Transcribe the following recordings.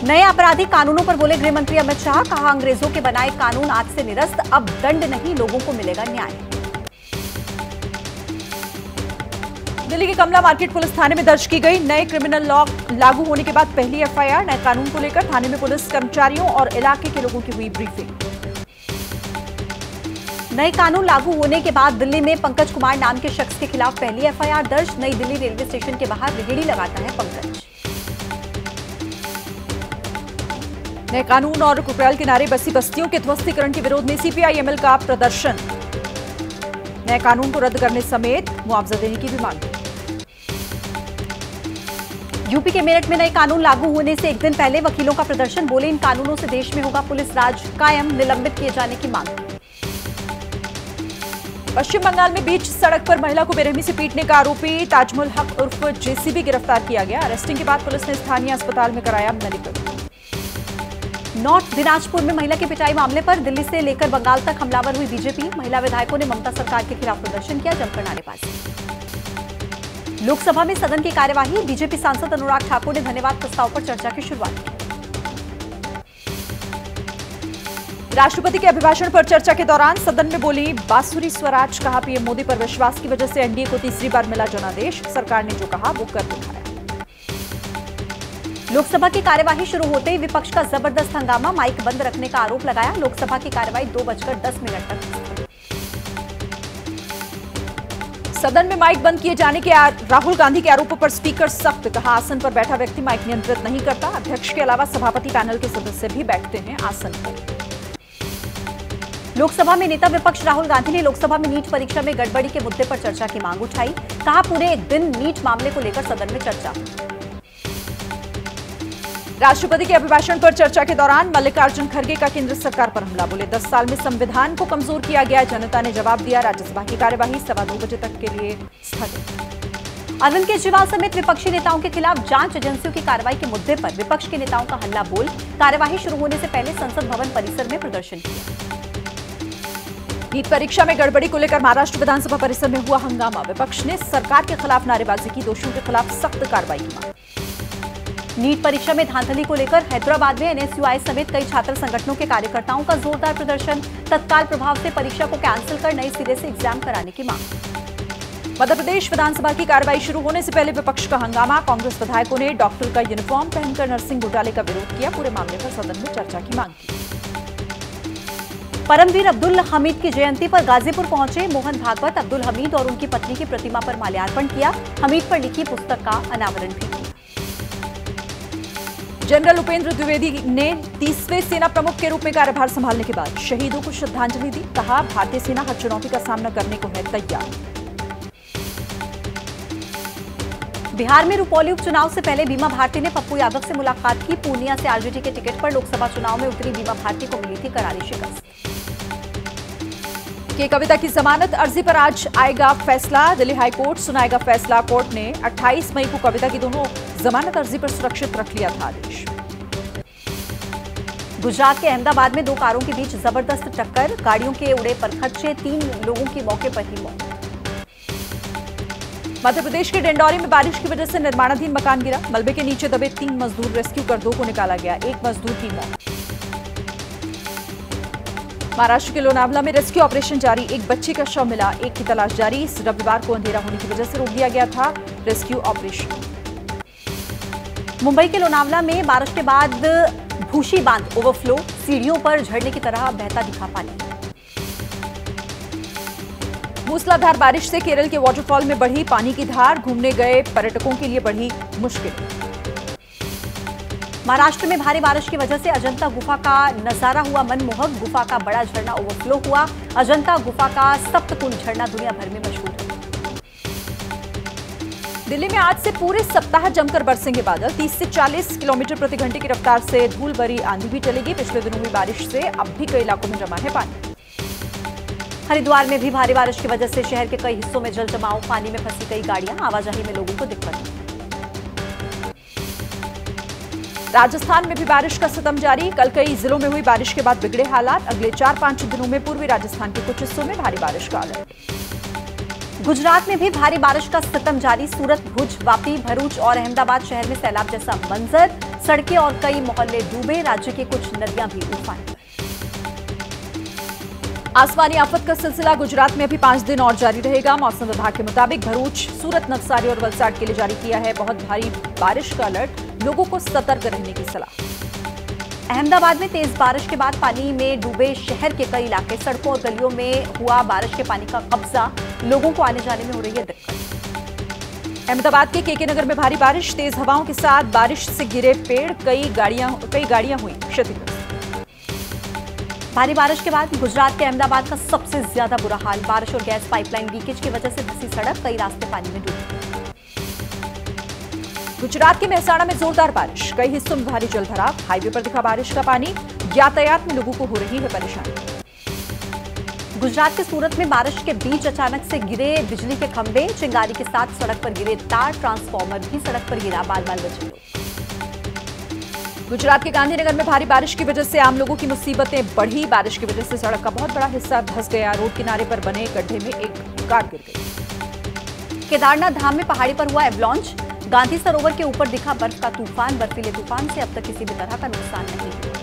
नए आपराधिक कानूनों पर बोले गृह मंत्री अमित शाह। कहा, अंग्रेजों के बनाए कानून आज से निरस्त, अब दंड नहीं, लोगों को मिलेगा न्याय। दिल्ली के कमला मार्केट पुलिस थाने में दर्ज की गई नए क्रिमिनल लॉ लागू होने के बाद पहली एफआईआर। नए कानून को लेकर थाने में पुलिस कर्मचारियों और इलाके के लोगों की हुई ब्रीफिंग। नए कानून लागू होने के बाद दिल्ली में पंकज कुमार नाम के शख्स के खिलाफ पहली एफआईआर दर्ज। नई दिल्ली रेलवे स्टेशन के बाहर रेहड़ी लगाता है पंकज। नए कानून और कुकराल किनारे बसी बस्तियों के ध्वस्तीकरण के विरोध में सीपीआई-एमएल का प्रदर्शन। नए कानून को रद्द करने समेत मुआवजा देने की भी मांग। यूपी के मेरठ में नए कानून लागू होने से एक दिन पहले वकीलों का प्रदर्शन। बोले, इन कानूनों से देश में होगा पुलिस राज कायम, निलंबित किए जाने की मांग। पश्चिम बंगाल में बीच सड़क पर महिला को बेरहमी से पीटने का आरोपी ताजमुल हक उर्फ जेसीबी गिरफ्तार किया गया। अरेस्टिंग के बाद पुलिस ने स्थानीय अस्पताल में कराया मेडिकल। नॉर्थ दिनाजपुर में महिला की पिटाई मामले पर दिल्ली से लेकर बंगाल तक हमलावर हुई बीजेपी। महिला विधायकों ने ममता सरकार के खिलाफ प्रदर्शन किया, जमकर नारेबाजी। लोकसभा में सदन की कार्यवाही। बीजेपी सांसद अनुराग ठाकुर ने धन्यवाद प्रस्ताव पर चर्चा की शुरुआत की। राष्ट्रपति के अभिभाषण पर चर्चा के दौरान सदन में बोली बांसुरी स्वराज। कहा, पीएम मोदी पर विश्वास की वजह से एनडीए को तीसरी बार मिला जनादेश। सरकार ने जो कहा वो कर दिखाया। लोकसभा की कार्यवाही शुरू होते ही विपक्ष का जबरदस्त हंगामा। माइक बंद रखने का आरोप लगाया। लोकसभा की कार्यवाही 2:10 तक। सदन में माइक बंद किए जाने के राहुल गांधी के आरोपों पर स्पीकर सख्त। कहा, आसन पर बैठा व्यक्ति माइक नियंत्रित नहीं करता। अध्यक्ष के अलावा सभापति पैनल के सदस्य भी बैठते हैं आसन पर। लोकसभा में नेता विपक्ष राहुल गांधी ने लोकसभा में नीट परीक्षा में गड़बड़ी के मुद्दे पर चर्चा की मांग उठाई। कहा, पूरे एक दिन नीट मामले को लेकर सदन में चर्चा। राष्ट्रपति के अभिभाषण पर चर्चा के दौरान मल्लिकार्जुन खड़गे का केंद्र सरकार पर हमला। बोले, 10 साल में संविधान को कमजोर किया गया। जनता ने जवाब दिया। राज्यसभा की कार्यवाही 2:15 बजे तक के लिए स्थगित। अरविंद केजरीवाल समेत विपक्षी नेताओं के खिलाफ जांच एजेंसियों की कार्रवाई के मुद्दे पर विपक्ष के नेताओं का हल्ला बोल। कार्यवाही शुरू होने से पहले संसद भवन परिसर में प्रदर्शन किया। नीट परीक्षा में गड़बड़ी को लेकर महाराष्ट्र विधानसभा परिसर में हुआ हंगामा। विपक्ष ने सरकार के खिलाफ नारेबाजी की। दोषियों के खिलाफ सख्त कार्रवाई की मांग। नीट परीक्षा में धांधली को लेकर हैदराबाद में एनएसयूआई समेत कई छात्र संगठनों के कार्यकर्ताओं का जोरदार प्रदर्शन। तत्काल प्रभाव से परीक्षा को कैंसिल कर नए सिरे से एग्जाम कराने की मांग। मध्य प्रदेश विधानसभा की कार्रवाई शुरू होने से पहले विपक्ष का हंगामा। कांग्रेस विधायकों ने डॉक्टर का यूनिफॉर्म पहनकर नर्सिंग घोटाले का विरोध किया। पूरे मामले पर सदन में चर्चा की मांग की। परमवीर अब्दुल हमीद की जयंती पर गाजीपुर पहुंचे मोहन भागवत। अब्दुल हमीद और उनकी पत्नी की प्रतिमा पर माल्यार्पण किया। हमीद पर लिखी पुस्तक का अनावरण भी किया। जनरल उपेंद्र द्विवेदी ने 30वें सेना प्रमुख के रूप में कार्यभार संभालने के बाद शहीदों को श्रद्धांजलि दी। कहा, भारतीय सेना हर चुनौती का सामना करने को है तैयार। बिहार में रुपौली उपचुनाव से पहले बीमा भारती ने पप्पू यादव से मुलाकात की। पूर्णिया से आरजेडी के टिकट पर लोकसभा चुनाव में उतरी बीमा भारती को मिली थी करारी शिकस्त। के कविता की जमानत अर्जी पर आज आएगा फैसला। दिल्ली हाईकोर्ट सुनाएगा फैसला। कोर्ट ने 28 मई को कविता की दोनों जमानत अर्जी पर सुरक्षित रख लिया था आदेश। गुजरात के अहमदाबाद में 2 कारों के बीच जबरदस्त टक्कर। गाड़ियों के उड़े परखच्चे, 3 लोगों की मौके पर ही मौत। मध्य प्रदेश के डिंडौरी में बारिश की वजह से निर्माणाधीन मकान गिरा। मलबे के नीचे दबे 3 मजदूर रेस्क्यू कर 2 को निकाला गया। 1 मजदूर की मौत। महाराष्ट्र के लोनावला में रेस्क्यू ऑपरेशन जारी। एक बच्चे का शव मिला। 1 की तलाश जारी। इस रविवार को अंधेरा होने की वजह से रोक दिया गया था रेस्क्यू ऑपरेशन। मुंबई के लोनावला में बारिश के बाद भूशी बांध ओवरफ्लो। सीढ़ियों पर झरने की तरह बहता दिखा पानी। मूसलाधार बारिश से केरल के वाटरफॉल में बढ़ी पानी की धार। घूमने गए पर्यटकों के लिए बढ़ी मुश्किल। महाराष्ट्र में भारी बारिश की वजह से अजंता गुफा का नजारा हुआ मनमोहक। गुफा का बड़ा झरना ओवरफ्लो हुआ। अजंता गुफा का सप्तकुंड झरना दुनिया भर में मशहूर है। दिल्ली में आज से पूरे सप्ताह जमकर बरसेंगे बादल। 30 से 40 किलोमीटर प्रति घंटे की रफ्तार से धूल भरी आंधी भी चलेगी। पिछले दिनों हुई बारिश से अब भी कई इलाकों में जमा है पानी। हरिद्वार में भी भारी बारिश की वजह से शहर के कई हिस्सों में जल जमाव। पानी में फंसी कई गाड़ियां। आवाजाही में लोगों को दिक्कत। राजस्थान में भी बारिश का सितम जारी। कल कई जिलों में हुई बारिश के बाद बिगड़े हालात। अगले 4-5 दिनों में पूर्वी राजस्थान के कुछ हिस्सों में भारी बारिश का अलर्ट। गुजरात में भी भारी बारिश का सितम जारी। सूरत, भुज, वापी, भरूच और अहमदाबाद शहर में सैलाब जैसा मंजर। सड़कें और कई मोहल्ले डूबे। राज्य की कुछ नदियां भी उफान पर। आसमानी आफत का सिलसिला गुजरात में अभी 5 दिन और जारी रहेगा। मौसम विभाग के मुताबिक भरूच, सूरत, नवसारी और वलसाड के लिए जारी किया है बहुत भारी बारिश का अलर्ट। लोगों को सतर्क रहने की सलाह। अहमदाबाद में तेज बारिश के बाद पानी में डूबे शहर के कई इलाके। सड़कों और गलियों में हुआ बारिश के पानी का कब्जा। लोगों को आने जाने में हो रही है दिक्कत। अहमदाबाद के केके नगर में भारी बारिश, तेज हवाओं के साथ बारिश से गिरे पेड़, कई गाड़ियां हुई क्षतिग्रस्त। भारी बारिश के बाद गुजरात के अहमदाबाद का सबसे ज्यादा बुरा हाल। बारिश और गैस पाइपलाइन लीकेज की वजह से धंसी सड़क, कई रास्ते पानी में डूबे। गुजरात के मेहसाणा में जोरदार बारिश, कई हिस्सों में भारी जलभराव। हाईवे पर दिखा बारिश का पानी, यातायात में लोगों को हो रही है परेशानी। गुजरात के सूरत में बारिश के बीच अचानक से गिरे बिजली के खंभे। चिंगारी के साथ सड़क पर गिरे तार। ट्रांसफार्मर भी सड़क पर गिरा। बाल बचे लोग। गुजरात के गांधीनगर में भारी बारिश की वजह से आम लोगों की मुसीबतें बढ़ी। बारिश की वजह से सड़क का बहुत बड़ा हिस्सा धंस गया। रोड किनारे पर बने गड्ढे में एक कार गिर गई। केदारनाथ धाम में पहाड़ी पर हुआ एवलांच। गांधी सरोवर के ऊपर दिखा बर्फ का तूफान। बर्फीले तूफान से अब तक किसी भी तरह का नुकसान नहीं हुआ।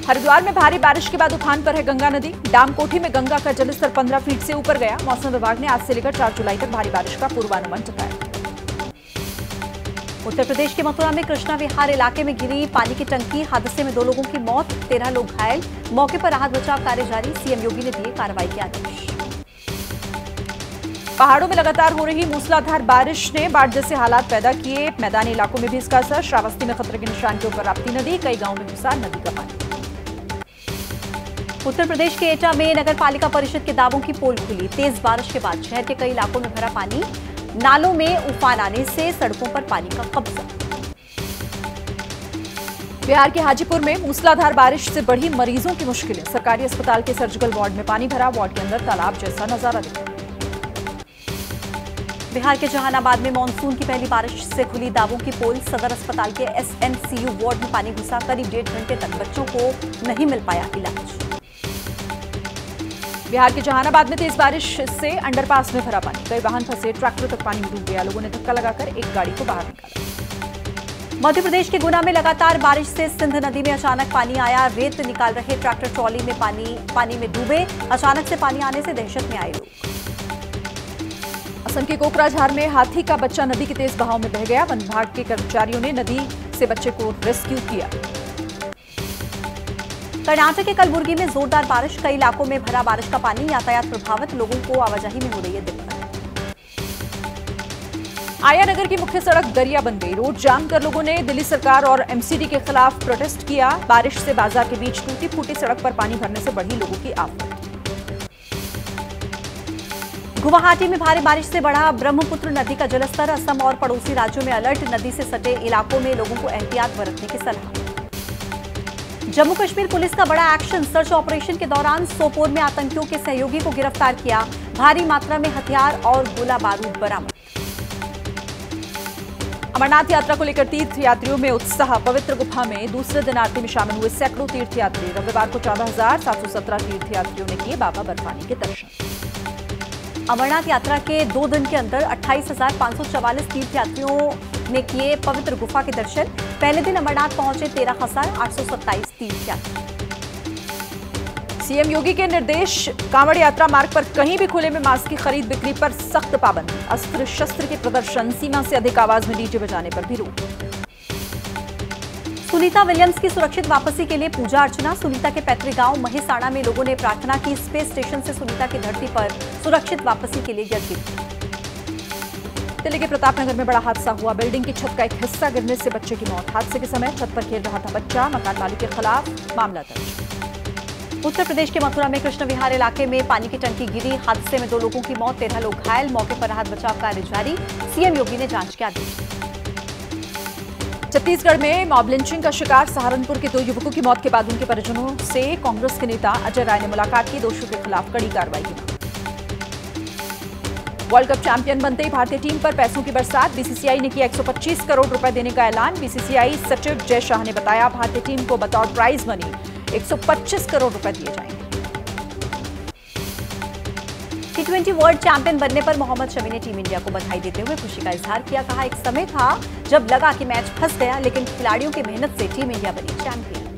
हरिद्वार में भारी बारिश के बाद उफान पर है गंगा नदी। डामकोठी में गंगा का जलस्तर 15 फीट से ऊपर गया। मौसम विभाग ने आज से लेकर 4 जुलाई तक भारी बारिश का पूर्वानुमान जताया। उत्तर प्रदेश के मथुरा में कृष्णा विहार इलाके में गिरी पानी की टंकी। हादसे में 2 लोगों की मौत, 13 लोग घायल। मौके पर राहत बचाव कार्य जारी। सीएम योगी ने दिए कार्रवाई के आदेश। पहाड़ों में लगातार हो रही मूसलाधार बारिश ने बाढ़ जैसे हालात पैदा किए। मैदानी इलाकों में भी इसका असर। श्रावस्ती में खतरे के निशान के ऊपर राप्ती नदी, कई गांवों में घुसा नदी का पानी। उत्तर प्रदेश के एटा में नगर पालिका परिषद के दावों की पोल खुली। तेज बारिश के बाद शहर के कई इलाकों में भरा पानी। नालों में उफान आने से सड़कों पर पानी का कब्जा। बिहार के हाजीपुर में मूसलाधार बारिश से बढ़ी मरीजों की मुश्किलें। सरकारी अस्पताल के सर्जिकल वार्ड में पानी भरा। वार्ड के अंदर तालाब जैसा नजारा दिखा। बिहार के जहानाबाद में मानसून की पहली बारिश से खुली दावों की पोल। सदर अस्पताल के एसएनसीयू वार्ड में पानी घुसा। करीब 1.5 घंटे तक बच्चों को नहीं मिल पाया इलाज। बिहार के जहानाबाद में तेज बारिश से अंडरपास में भरा पानी। कई वाहन फंसे। ट्रैक्टर तक पानी में डूब गया। लोगों ने धक्का लगाकर एक गाड़ी को बाहर निकाला। मध्य प्रदेश के गुना में लगातार बारिश से सिंध नदी में अचानक पानी आया। रेत निकाल रहे ट्रैक्टर ट्रॉली में पानी में डूबे। अचानक से पानी आने से दहशत में आए लोग। असम के कोकराझार में हाथी का बच्चा नदी के तेज बहाव में बह गया। वन विभाग के कर्मचारियों ने नदी से बच्चे को रेस्क्यू किया। कर्नाटक के कलबुर्गी में जोरदार बारिश। कई इलाकों में भरा बारिश का पानी। यातायात प्रभावित। लोगों को आवाजाही में हो रही है दिक्कत। आया नगर की मुख्य सड़क दरिया बन गई। रोड जाम कर लोगों ने दिल्ली सरकार और एमसीडी के खिलाफ प्रोटेस्ट किया। बारिश से बाजार के बीच टूटी फूटी सड़क पर पानी भरने से बढ़ी लोगों की आफत। गुवाहाटी में भारी बारिश से बढ़ा ब्रह्मपुत्र नदी का जलस्तर। असम और पड़ोसी राज्यों में अलर्ट। नदी से सटे इलाकों में लोगों को एहतियात बरतने की सलाह। जम्मू कश्मीर पुलिस का बड़ा एक्शन। सर्च ऑपरेशन के दौरान सोपोर में आतंकियों के सहयोगी को गिरफ्तार किया। भारी मात्रा में हथियार और गोला बारूद बरामद। अमरनाथ यात्रा को लेकर तीर्थयात्रियों में उत्साह। पवित्र गुफा में दूसरे दिन आरती में शामिल हुए सैकड़ों तीर्थयात्री। रविवार को 14,717 तीर्थयात्रियों ने किए बाबा बर्फानी के दर्शन। अमरनाथ यात्रा के 2 दिन के अंदर 28,544 तीर्थयात्रियों ने किए पवित्र गुफा के दर्शन। पहले दिन अमरनाथ पहुंचे 13,827 तीर्थयात्री। सीएम योगी के निर्देश। कांवड़ यात्रा मार्ग पर कहीं भी खुले में मास्क की खरीद बिक्री पर सख्त पाबंदी। अस्त्र शस्त्र के प्रदर्शन, सीमा से अधिक आवाज में डीजे बजाने पर भी रोक। सुनीता विलियम्स की सुरक्षित वापसी के लिए पूजा अर्चना। सुनीता के पैतृक गांव महिसाणा में लोगों ने प्रार्थना की। स्पेस स्टेशन से सुनीता की धरती पर सुरक्षित वापसी के लिए यज्ञ किया। दिल्ली के प्रतापनगर में बड़ा हादसा हुआ। बिल्डिंग की छत का एक हिस्सा गिरने से बच्चे की मौत। हादसे के समय छत पर खेल रहा था बच्चा। मकान मालिक के खिलाफ मामला दर्ज। उत्तर प्रदेश के मथुरा में कृष्ण विहार इलाके में पानी की टंकी गिरी। हादसे में 2 लोगों की मौत, 13 लोग घायल। मौके पर राहत बचाव कार्य जारी। सीएम योगी ने जांच के आदेश। छत्तीसगढ़ में मॉब लिंचिंग का शिकार सहारनपुर के 2 युवकों की मौत के बाद उनके परिजनों से कांग्रेस के नेता अजय राय ने मुलाकात की। दोषियों के खिलाफ कड़ी कार्रवाई की। वर्ल्ड कप चैंपियन बनते ही भारतीय टीम पर पैसों की बरसात। बीसीसीआई ने किया 125 करोड़ रुपए देने का ऐलान। बीसीसीआई सचिव जय शाह ने बताया भारतीय टीम को बतौर प्राइज मनी 125 करोड़ रुपए दिए जाएंगे। T20 वर्ल्ड चैंपियन बनने पर मोहम्मद शमी ने टीम इंडिया को बधाई देते हुए खुशी का इजहार किया। कहा, एक समय था जब लगा कि मैच फंस गया, लेकिन खिलाड़ियों की मेहनत से टीम इंडिया बनी चैंपियन।